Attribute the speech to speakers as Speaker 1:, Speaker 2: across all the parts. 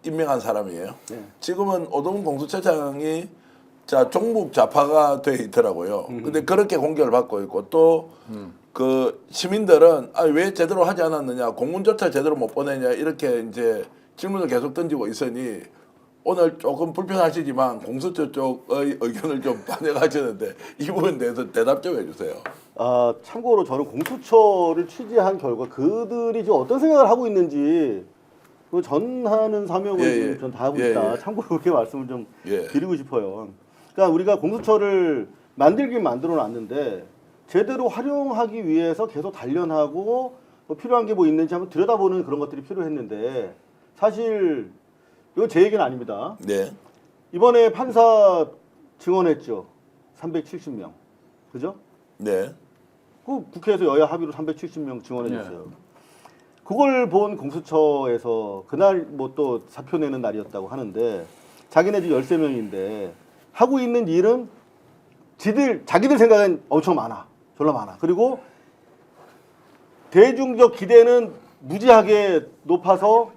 Speaker 1: 임명한 사람이에요.
Speaker 2: 네.
Speaker 1: 지금은 오동훈 공수처장이 자 종북 좌파가 돼 있더라고요. 근데 그렇게 공격을 받고 있고 또 그 시민들은 아, 왜 제대로 하지 않았느냐, 공문조차 제대로 못 보내냐 이렇게 이제 질문을 계속 던지고 있으니 오늘 조금 불편하시지만 공수처 쪽의 의견을 좀 반영하시는데 이 부분에 대해서 대답 좀 해주세요.
Speaker 2: 아, 참고로 저는 공수처를 취재한 결과 그들이 지금 어떤 생각을 하고 있는지 그 전하는 사명을
Speaker 1: 예,
Speaker 2: 지금
Speaker 1: 예.
Speaker 2: 전 다 하고
Speaker 1: 예,
Speaker 2: 있다.
Speaker 1: 예.
Speaker 2: 참고로 그렇게 말씀을 좀
Speaker 1: 예.
Speaker 2: 드리고 싶어요. 그러니까 우리가 공수처를 만들긴 만들어 놨는데 제대로 활용하기 위해서 계속 단련하고 뭐 필요한 게 뭐 있는지 한번 들여다보는 그런 것들이 필요했는데 사실 이건 제 얘기는 아닙니다.
Speaker 1: 네.
Speaker 2: 이번에 판사 증언했죠. 370명. 그죠?
Speaker 1: 네.
Speaker 2: 그 국회에서 여야 합의로 370명 증언해줬어요. 그걸 본 공수처에서 그날 뭐 또 사표 내는 날이었다고 하는데 자기네들 13명인데 하고 있는 일은 자기들 생각엔 엄청 많아. 졸라 많아. 그리고 대중적 기대는 무지하게 높아서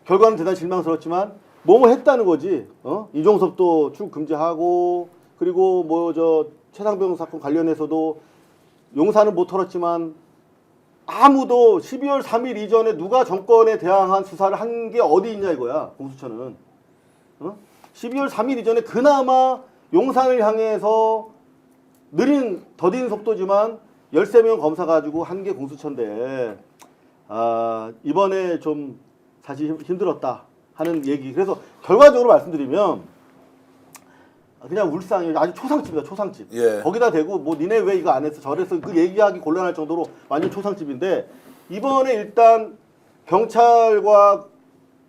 Speaker 2: 결과는 대단히 실망스럽지만 뭐뭐 했다는 거지. 이종섭도 출국 금지하고 그리고 뭐 저 최상병 사건 관련해서도 용사는 못 털었지만 아무도 12월 3일 이전에 누가 정권에 대항한 수사를 한 게 어디 있냐 이거야. 공수처는. 12월 3일 이전에 그나마 용산을 향해서 더딘 속도지만 13명 검사 가지고 한 게 공수처인데 이번에 좀 사실 힘들었다 하는 얘기. 그래서 결과적으로 말씀드리면 그냥 울상이 아주 초상집이다. 초상집.
Speaker 1: 예.
Speaker 2: 거기다 대고 뭐 니네 왜 이거 안 했어 저랬어 그 얘기하기 곤란할 정도로 완전 초상집인데 이번에 일단 경찰과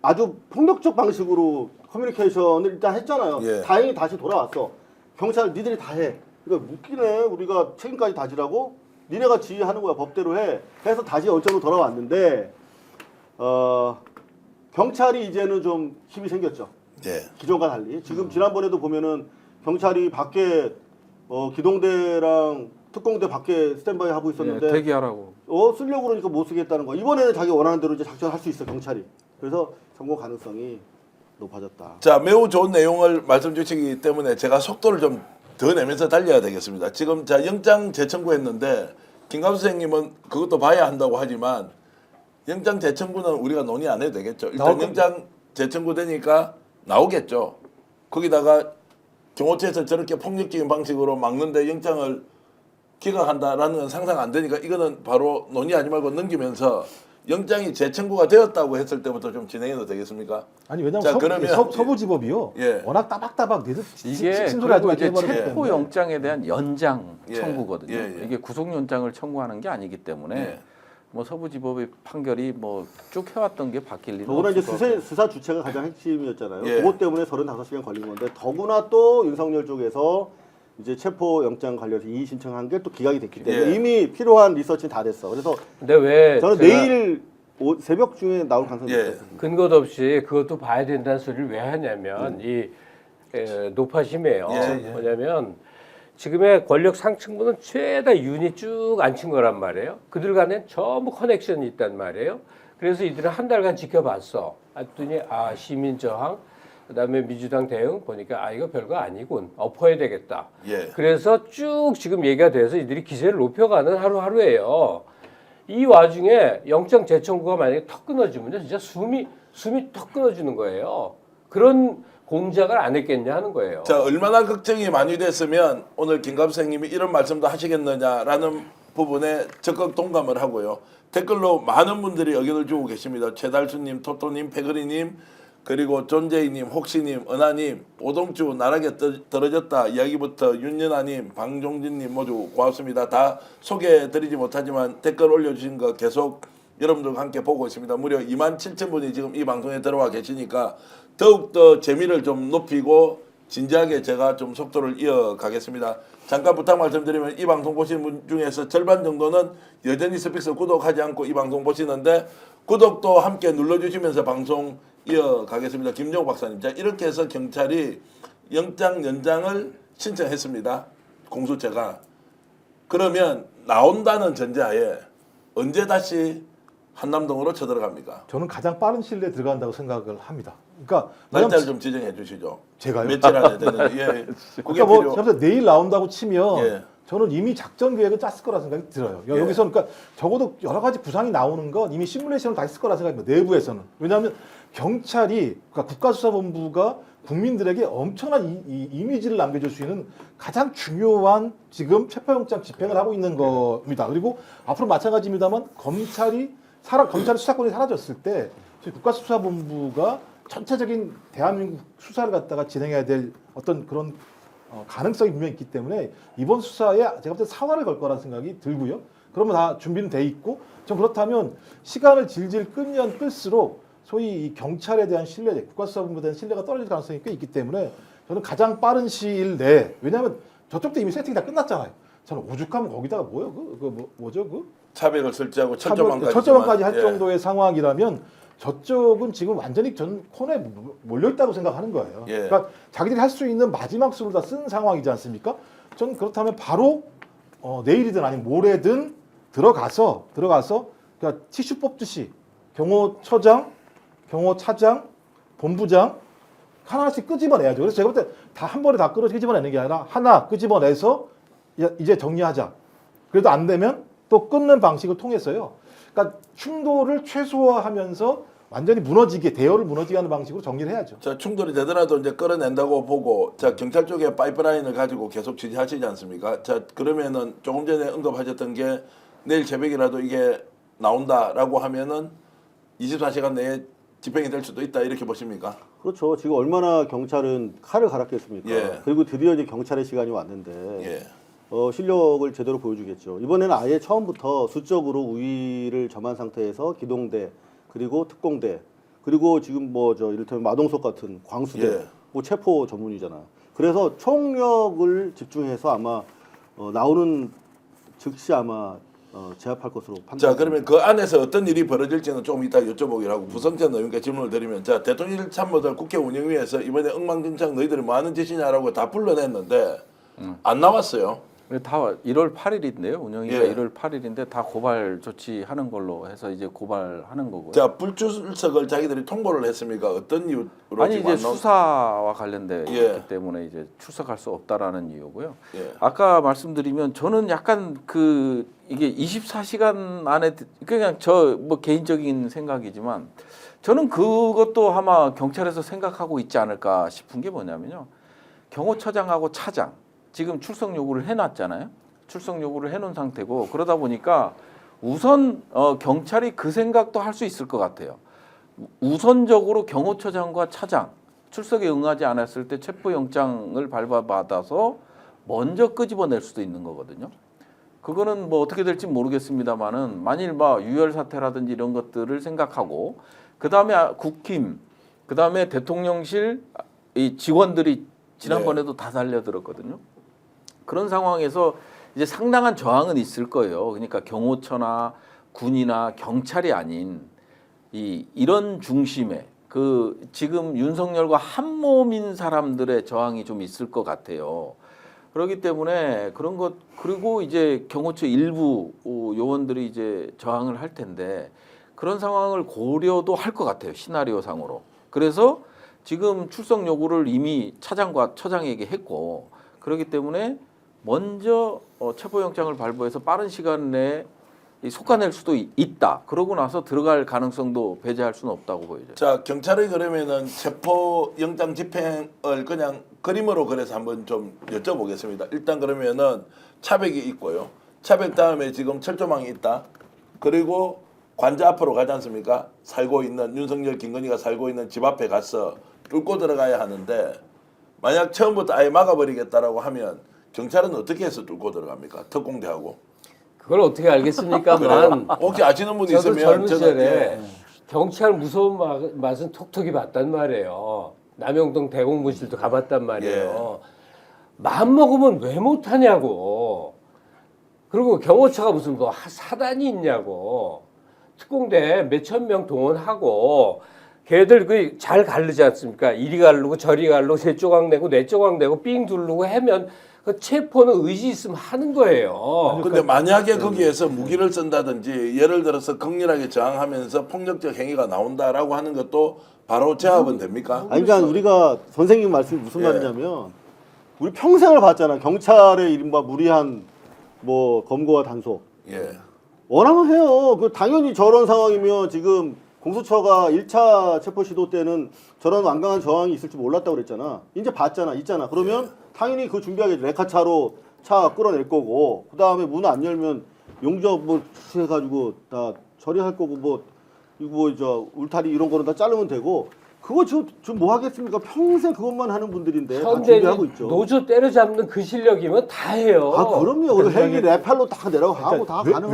Speaker 2: 아주 폭력적 방식으로 커뮤니케이션을 일단 했잖아요.
Speaker 1: 예.
Speaker 2: 다행히 다시 돌아왔어. 경찰 니들이 다 해. 그러니까 웃기네. 우리가 책임까지 다 지라고? 니네가 지휘하는 거야. 법대로 해. 해서 다시 원점으로 돌아왔는데 경찰이 이제는 좀 힘이 생겼죠.
Speaker 1: 네.
Speaker 2: 기존과 달리. 지금 지난번에도 보면은 경찰이 밖에 기동대랑 특공대 밖에 스탠바이 하고 있었는데
Speaker 3: 대기하라고.
Speaker 2: 쓰려고 그러니까 못 쓰겠다는 거. 이번에는 자기 원하는 대로 이제 작전할 수 있어 경찰이. 그래서 성공 가능성이 높아졌다.
Speaker 1: 자, 매우 좋은 내용을 말씀 주시기 때문에 제가 속도를 좀 더 내면서 달려야 되겠습니다. 지금 자 영장 재청구했는데 김갑수 선생님은 그것도 봐야 한다고 하지만 영장 재청구는 우리가 논의 안 해도 되겠죠. 일단
Speaker 3: 나오겠네.
Speaker 1: 영장 재청구되니까 나오겠죠. 거기다가 경호처에서 저렇게 폭력적인 방식으로 막는데 영장을 기각한다라는 건 상상 안 되니까 이거는 바로 논의하지 말고 넘기면서 영장이 재청구가 되었다고 했을 때부터 좀 진행해도 되겠습니까?
Speaker 4: 아니 왜냐면
Speaker 1: 자, 그러면
Speaker 4: 서부지법이요.
Speaker 1: 예.
Speaker 4: 워낙 따박따박 니들
Speaker 3: 이게
Speaker 4: 친소리하지
Speaker 3: 그리고
Speaker 4: 마
Speaker 3: 이제
Speaker 4: 해버렸기
Speaker 3: 체포
Speaker 4: 때문에.
Speaker 3: 영장에 대한 연장
Speaker 1: 예.
Speaker 3: 청구거든요.
Speaker 1: 예, 예.
Speaker 3: 이게 구속 영장을 청구하는 게 아니기 때문에
Speaker 1: 예.
Speaker 3: 뭐 서부지법의 판결이 뭐 쭉 해왔던 게 바뀔 일은
Speaker 2: 더구나 이제
Speaker 3: 없을 것 같아요.
Speaker 2: 수사 주체가 가장 핵심이었잖아요.
Speaker 1: 예.
Speaker 2: 그것 때문에 35시간 걸린 건데 더구나 또 윤석열 쪽에서 이제 체포 영장 관련해서 이의 신청한 게 또 기각이 됐기 때문에
Speaker 1: 예.
Speaker 2: 이미 필요한 리서치는 다 됐어. 그래서
Speaker 5: 근데 왜
Speaker 2: 저는
Speaker 5: 제가
Speaker 2: 내일 새벽 중에 나올 가능성이
Speaker 1: 예.
Speaker 2: 있어요.
Speaker 5: 근거도 없이 그것도 봐야 된다는 소리를 왜 하냐면 이 노파심이에요.
Speaker 1: 예, 예.
Speaker 5: 뭐냐면 지금의 권력 상층부는 최다 윤이 쭉 앉힌 거란 말이에요. 그들 간에 전부 커넥션이 있단 말이에요. 그래서 이들은 한 달간 지켜봤어. 했더니 시민 저항, 그다음에 민주당 대응 보니까 이거 별거 아니군. 엎어야 되겠다.
Speaker 1: 예.
Speaker 5: 그래서 쭉 지금 얘기가 돼서 이들이 기세를 높여가는 하루하루예요. 이 와중에 영장 재청구가 만약에 턱 끊어지면요, 진짜 숨이 턱 끊어지는 거예요. 그런 공작을 안 했겠냐 하는 거예요.
Speaker 1: 자, 얼마나 걱정이 많이 됐으면 오늘 김갑수 선생님이 이런 말씀도 하시겠느냐라는 부분에 적극 동감을 하고요. 댓글로 많은 분들이 의견을 주고 계십니다. 최달수님, 토토님, 패거리님, 그리고 존재이님, 혹시님, 은하님, 오동주, 나락에 떨어졌다 이야기부터 윤연아님, 방종진님 모두 고맙습니다. 다 소개해드리지 못하지만 댓글 올려주신 거 계속 여러분들과 함께 보고 있습니다. 무려 27,000분이 지금 이 방송에 들어와 계시니까 더욱더 재미를 좀 높이고 진지하게 제가 좀 속도를 이어가겠습니다. 잠깐 부탁 말씀드리면 이 방송 보시는 분 중에서 절반 정도는 여전히 스픽스 구독하지 않고 이 방송 보시는데 구독도 함께 눌러주시면서 방송 이어가겠습니다. 김정우 박사님. 자, 이렇게 해서 경찰이 영장 연장을 신청했습니다. 공수처가. 그러면 나온다는 전제하에 언제 다시 한남동으로 쳐들어갑니까?
Speaker 4: 저는 가장 빠른 시일 내에 들어간다고 생각을 합니다. 그러니까
Speaker 1: 날짜를
Speaker 4: 왜냐면
Speaker 1: 좀 지정해 주시죠.
Speaker 4: 제가요?
Speaker 1: 며칠 안에 되는. 예. 그게
Speaker 4: 그러니까 뭐
Speaker 1: 필요.
Speaker 4: 제가 내일 나온다고 치면
Speaker 1: 예.
Speaker 4: 저는 이미 작전 계획을 짰을 거라 생각이 들어요.
Speaker 1: 예.
Speaker 4: 여기서 그러니까 적어도 여러 가지 구상이 나오는 건 이미 시뮬레이션을 다 했을 거라 생각합니다. 내부에서는. 왜냐하면 경찰이 그러니까 국가수사본부가 국민들에게 엄청난 이미지를 남겨줄 수 있는 가장 중요한 지금 체포영장 집행을 하고 있는 겁니다. 그리고 앞으로 마찬가지입니다만 검찰이 수사권이 사라졌을 때 저희 국가수사본부가 전체적인 대한민국 수사를 갖다가 진행해야 될 어떤 그런 가능성이 분명히 있기 때문에 이번 수사에 제가 볼 때 사활을 걸 거라는 생각이 들고요. 그러면 다 준비는 돼 있고 전 그렇다면 시간을 질질 끌면 끌수록 소위 이 경찰에 대한 신뢰, 국가수사본부에 대한 신뢰가 떨어질 가능성이 꽤 있기 때문에 저는 가장 빠른 시일 내에 왜냐하면 저쪽도 이미 세팅이 다 끝났잖아요. 저는 오죽하면 거기다가 뭐죠?
Speaker 1: 차벽을 설치하고 철조망까지.
Speaker 4: 철조망까지 할
Speaker 1: 예.
Speaker 4: 정도의 상황이라면 저쪽은 지금 완전히 전 코너에 몰려 있다고 생각하는 거예요.
Speaker 1: 예.
Speaker 4: 그러니까 자기들이 할 수 있는 마지막 수를 다 쓴 상황이지 않습니까? 전 그렇다면 바로 내일이든 아니면 모레든 들어가서 그러니까 티슈 뽑듯이 경호처장, 경호차장, 본부장 하나씩 끄집어내야죠. 그래서 제가 볼 때 다 한 번에 다 끄집어내는 게 아니라 하나 끄집어내서 이제 정리하자. 그래도 안 되면 또 끊는 방식을 통해서요. 그러니까 충돌을 최소화하면서 완전히 대열을 무너지게 하는 방식으로 정리를 해야죠.
Speaker 1: 자, 충돌이 되더라도 이제 끌어낸다고 보고, 자, 경찰 쪽에 파이프라인을 가지고 계속 지지하시지 않습니까? 자, 그러면은 조금 전에 언급하셨던 게 내일 새벽이라도 이게 나온다라고 하면은 24시간 내에 집행이 될 수도 있다 이렇게 보십니까?
Speaker 2: 그렇죠. 지금 얼마나 경찰은 칼을 갈았겠습니까?
Speaker 1: 예.
Speaker 2: 그리고 드디어 이제 경찰의 시간이 왔는데
Speaker 1: 예.
Speaker 2: 실력을 제대로 보여주겠죠. 이번에는 아예 처음부터 수적으로 우위를 점한 상태에서 기동대 그리고 특공대 그리고 지금 이를테면 마동석 같은 광수대
Speaker 1: 예.
Speaker 2: 체포 전문이잖아. 그래서 총력을 집중해서 아마 나오는 즉시 아마 제압할 것으로 판단.
Speaker 1: 자, 그러면 그 안에서 어떤 일이 벌어질지는 조금 이따 여쭤보기로 하고 부성찬 의원께 질문을 드리면, 자, 대통령 참모들 국회 운영위에서 이번에 엉망진창 너희들이 뭐 하는 짓이냐라고 다 불러냈는데 안 나왔어요.
Speaker 3: 다 1월 8일인데요. 운영위가
Speaker 1: 예.
Speaker 3: 1월 8일인데 다 고발 조치하는 걸로 해서 이제 고발하는 거고요.
Speaker 1: 자, 불출석을 자기들이 통보를 했습니까? 어떤 이유로
Speaker 3: 아니
Speaker 1: 지금
Speaker 3: 이제
Speaker 1: 안 나온-
Speaker 3: 수사와 관련돼 있기
Speaker 1: 예.
Speaker 3: 때문에 이제 출석할 수 없다라는 이유고요.
Speaker 1: 예.
Speaker 3: 아까 말씀드리면 저는 약간 이게 24시간 안에 그냥 뭐 개인적인 생각이지만 저는 그것도 아마 경찰에서 생각하고 있지 않을까 싶은 게 뭐냐면요. 경호처장하고 차장 지금 출석 요구를 해놨잖아요. 출석 요구를 해놓은 상태고 그러다 보니까 우선 경찰이 그 생각도 할 수 있을 것 같아요. 우선적으로 경호처장과 차장 출석에 응하지 않았을 때 체포영장을 발부받아서 먼저 끄집어낼 수도 있는 거거든요. 그거는 뭐 어떻게 될지 모르겠습니다만은 만일 유혈 사태라든지 이런 것들을 생각하고 그 다음에 국힘, 그 다음에 대통령실 이 직원들이 지난번에도 다 달려들었거든요. 그런 상황에서 이제 상당한 저항은 있을 거예요. 그러니까 경호처나 군이나 경찰이 아닌 이런 중심에 지금 윤석열과 한 몸인 사람들의 저항이 좀 있을 것 같아요. 그렇기 때문에 그런 것 그리고 이제 경호처 일부 요원들이 이제 저항을 할 텐데 그런 상황을 고려도 할 것 같아요. 시나리오상으로. 그래서 지금 출석 요구를 이미 차장과 처장에게 했고 그렇기 때문에 먼저 체포영장을 발부해서 빠른 시간 내에 속아낼 수도 있다. 그러고 나서 들어갈 가능성도 배제할 수는 없다고 보여져요.
Speaker 1: 자, 경찰이 그러면은 체포영장 집행을 그냥 그림으로 그래서 한번 좀 여쭤보겠습니다. 일단 그러면은 차벽이 있고요. 차벽 다음에 지금 철조망이 있다. 그리고 관저 앞으로 가지 않습니까? 살고 있는 윤석열, 김건희가 살고 있는 집 앞에 가서 뚫고 들어가야 하는데 만약 처음부터 아예 막아버리겠다라고 하면 경찰은 어떻게 해서 뚫고 들어갑니까? 특공대하고.
Speaker 5: 그걸 어떻게 알겠습니까만
Speaker 1: 혹시 아시는 분
Speaker 5: 저도
Speaker 1: 있으면
Speaker 5: 젊은
Speaker 1: 저는-
Speaker 5: 시절에
Speaker 1: 예.
Speaker 5: 경찰 무서운 맛은 톡톡히 봤단 말이에요. 남영동 대공분실도 가봤단 말이에요. 마음 먹으면 왜 못하냐고. 그리고 경호처가 무슨 사단이 있냐고. 특공대 몇천 명 동원하고 걔들 잘 가르지 않습니까? 이리 가르고 저리 가르고 제 조각 내고 내 조각 내고 삥 두르고 하면 그 체포는 의지 있으면 하는 거예요.
Speaker 1: 근데 만약에 거기에서 무기를 쓴다든지 예를 들어서 극렬하게 저항하면서 폭력적 행위가 나온다라고 하는 것도 바로 제압은 됩니까?
Speaker 2: 아니 그러니까 우리가 선생님 말씀이 무슨
Speaker 1: 예.
Speaker 2: 말이냐면 우리 평생을 봤잖아. 경찰의 이른바 무리한 뭐 검거와 단속.
Speaker 1: 예.
Speaker 2: 원하면 해요. 그 당연히 저런 상황이면 지금 공수처가 1차 체포 시도 때는 저런 완강한 저항이 있을 줄 몰랐다고 그랬잖아. 이제 봤잖아. 있잖아. 그러면 당연히 그 준비하겠지. 레카차로 차 끌어낼 거고 그다음에 문 안 열면 용접 뭐 해가지고 다 처리할 거고 뭐 이거 뭐 저 울타리 이런 거는 다 자르면 되고 그거 지금 뭐 하겠습니까? 평생 그것만 하는 분들인데 다 준비하고
Speaker 5: 현대
Speaker 2: 있죠.
Speaker 5: 노조 때려잡는 그 실력이면 다 해요.
Speaker 2: 아 그럼요. 그리고 헬기 레팔로 다 내려가고 다 가능하고.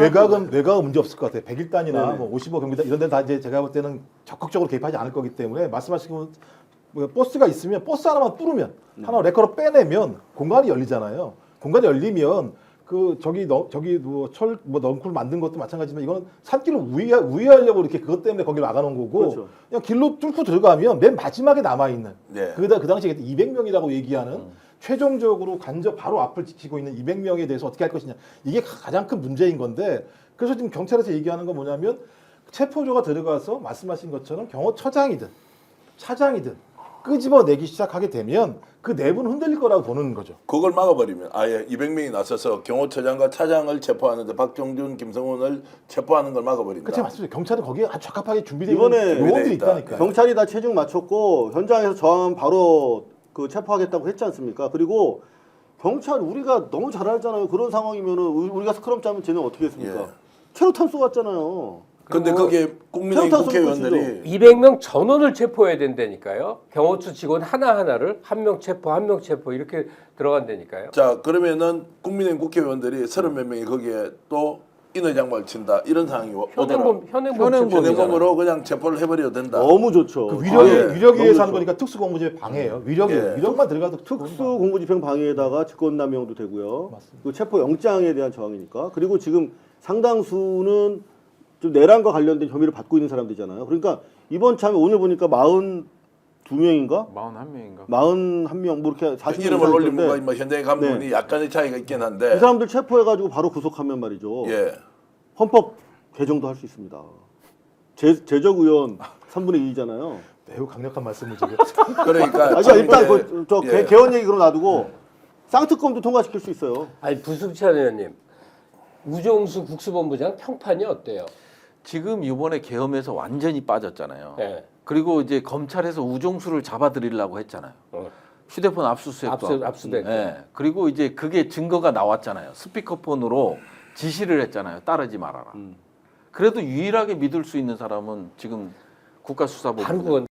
Speaker 4: 외곽은 문제 없을 것 같아요. 101단이나 뭐 55 경비단 이런 데는 다 이제 제가 볼 때는 적극적으로 개입하지 않을 거기 때문에 말씀하신 뭐 버스가 있으면 버스 하나만 뚫으면 하나 레커로 빼내면 공간이 열리잖아요. 공간이 열리면 그 저기 뭐 넝쿨 만든 것도 마찬가지지만 이건 산길을 우회하려고 이렇게 그것 때문에 거기 막아놓은 거고
Speaker 2: 그렇죠.
Speaker 4: 그냥 길로 뚫고 들어가면 맨 마지막에 남아 있는
Speaker 1: 네.
Speaker 4: 그 당시에 200명이라고 얘기하는 최종적으로 간접 바로 앞을 지키고 있는 200명에 대해서 어떻게 할 것이냐 이게 가장 큰 문제인 건데 그래서 지금 경찰에서 얘기하는 건 뭐냐면 체포조가 들어가서 말씀하신 것처럼 경호처장이든 차장이든 끄집어내기 시작하게 되면 그 내부는 흔들릴 거라고 보는 거죠.
Speaker 1: 그걸 막아버리면 아예 200명이 나서서 경호처장과 차장을 체포하는데 박종준, 김성훈을 체포하는 걸 막아버린다.
Speaker 4: 그렇죠, 맞습니다. 경찰은 거기에 아주 적합하게 준비되어
Speaker 2: 이번에
Speaker 4: 있는 요원들이
Speaker 1: 있다.
Speaker 4: 있다니까요.
Speaker 2: 경찰이 다 체중 맞췄고 현장에서 저항하면 바로 그 체포하겠다고 했지 않습니까? 그리고 경찰 우리가 너무 잘 알잖아요. 그런 상황이면은 우리가 스크럼 짜면 쟤는 어떻게 했습니까?
Speaker 1: 예.
Speaker 2: 체로탄 쏘았잖아요.
Speaker 1: 근데 거기에 국민의힘
Speaker 2: 체육탄
Speaker 1: 국회의원들이
Speaker 5: 200명 전원을 체포해야 된다니까요. 경호처 직원 하나하나를 한 명 체포 이렇게 들어간다니까요.
Speaker 1: 자 그러면은 국민의힘 국회의원들이 30몇 명이 거기에 또 인의장발 친다 이런 상황이 오더라.
Speaker 5: 현행범
Speaker 1: 현행범으로 그냥 체포를 해버려도 된다.
Speaker 2: 너무 좋죠.
Speaker 4: 그 위력에
Speaker 1: 예.
Speaker 4: 위력에 의해서
Speaker 2: 너무
Speaker 4: 하는 거니까 특수공무집행 방해예요. 위력이
Speaker 1: 예.
Speaker 4: 위력만 들어가도
Speaker 2: 특수 공무집행 방해에다가 직권남용도 되고요.
Speaker 4: 맞습니다.
Speaker 2: 그 체포 영장에 대한 저항이니까. 그리고 지금 상당수는 좀 내란과 관련된 혐의를 받고 있는 사람들이잖아요. 그러니까 이번 참에 오늘 보니까 42명인가?
Speaker 3: 41명인가?
Speaker 2: 41명 뭐 이렇게 40명
Speaker 1: 이름을 올린
Speaker 2: 있는데
Speaker 1: 분과 뭐 현재 간부분이 약간의 차이가 있긴 한데
Speaker 2: 이 사람들 체포해가지고 바로 구속하면 말이죠.
Speaker 1: 예.
Speaker 2: 헌법 개정도 할 수 있습니다. 재적 의원 3분의 2잖아요.
Speaker 4: 매우 강력한 말씀을 지금.
Speaker 1: 그러니까
Speaker 2: 아, 일단
Speaker 1: 이제,
Speaker 2: 저
Speaker 1: 예.
Speaker 2: 개헌 얘기 그럼 놔두고 쌍특검도 통과시킬 수 있어요.
Speaker 5: 아니 부승찬 의원님, 우종수 국수본부장 평판이 어때요?
Speaker 3: 지금 이번에 계엄에서 완전히 빠졌잖아요.
Speaker 5: 네.
Speaker 3: 그리고 이제 검찰에서 우종수를 잡아들이려고 했잖아요. 휴대폰 압수수색도 하고.
Speaker 5: 압수됐고.
Speaker 3: 예. 그리고 이제 그게 증거가 나왔잖아요. 스피커폰으로 지시를 했잖아요. 따르지 말아라. 그래도 유일하게 믿을 수 있는 사람은 지금 국가수사본부.
Speaker 5: 바로 그건